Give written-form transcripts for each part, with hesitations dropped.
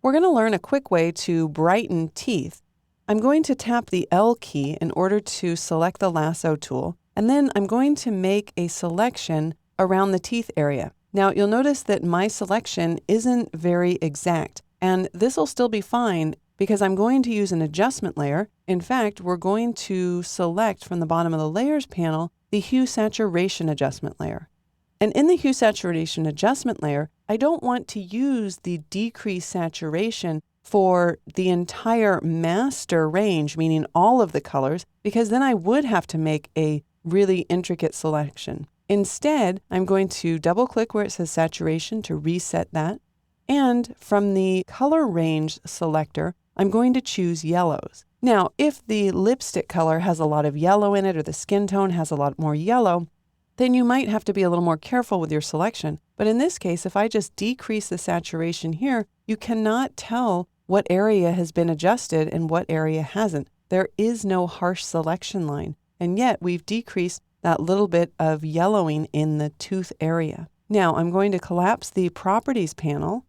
We're going to learn a quick way to brighten teeth. I'm going to tap the L key in order to select the lasso tool, and then I'm going to make a selection around the teeth area. Now you'll notice that my selection isn't very exact, and this will still be fine because I'm going to use an adjustment layer. In fact, we're going to select from the bottom of the layers panel the hue saturation adjustment layer. And in the hue saturation adjustment layer, I don't want to use the decrease saturation for the entire master range, meaning all of the colors, because then I would have to make a really intricate selection. Instead, I'm going to double click where it says saturation to reset that. And from the color range selector, I'm going to choose yellows. Now, if the lipstick color has a lot of yellow in it or the skin tone has a lot more yellow, then you might have to be a little more careful with your selection. But in this case, if I just decrease the saturation here, you cannot tell what area has been adjusted and what area hasn't. There is no harsh selection line, and yet we've decreased that little bit of yellowing in the tooth area. Now I'm going to collapse the properties panel,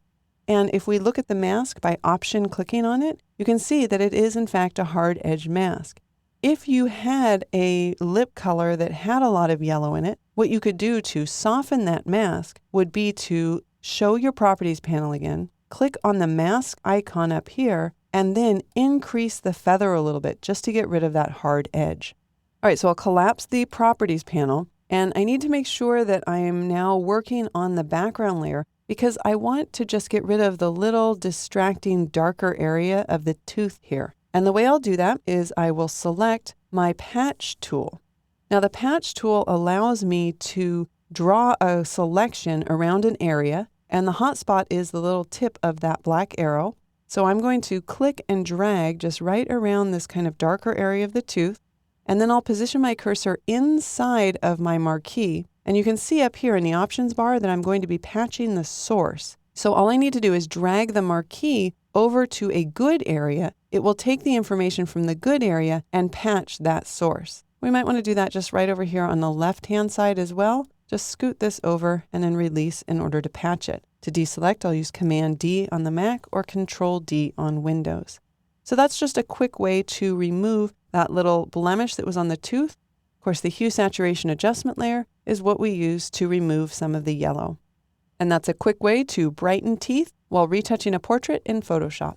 and if we look at the mask by option clicking on it, you can see that it is in fact a hard edge mask. If you had a lip color that had a lot of yellow in it, what you could do to soften that mask would be to show your properties panel again, click on the mask icon up here, and then increase the feather a little bit just to get rid of that hard edge. All right, so I'll collapse the properties panel, and I need to make sure that I am now working on the background layer because I want to just get rid of the little distracting darker area of the tooth here. And the way I'll do that is I will select my patch tool. Now the patch tool allows me to draw a selection around an area, and the hotspot is the little tip of that black arrow. So I'm going to click and drag just right around this kind of darker area of the tooth, and then I'll position my cursor inside of my marquee. And you can see up here in the options bar that I'm going to be patching the source. So all I need to do is drag the marquee over to a good area. It will take the information from the good area and patch that source. We might want to do that just right over here on the left-hand side as well. Just scoot this over and then release in order to patch it. To deselect, I'll use Command D on the Mac or Control D on Windows. So that's just a quick way to remove that little blemish that was on the tooth. Of course, the hue saturation adjustment layer is what we use to remove some of the yellow. And that's a quick way to brighten teeth while retouching a portrait in Photoshop.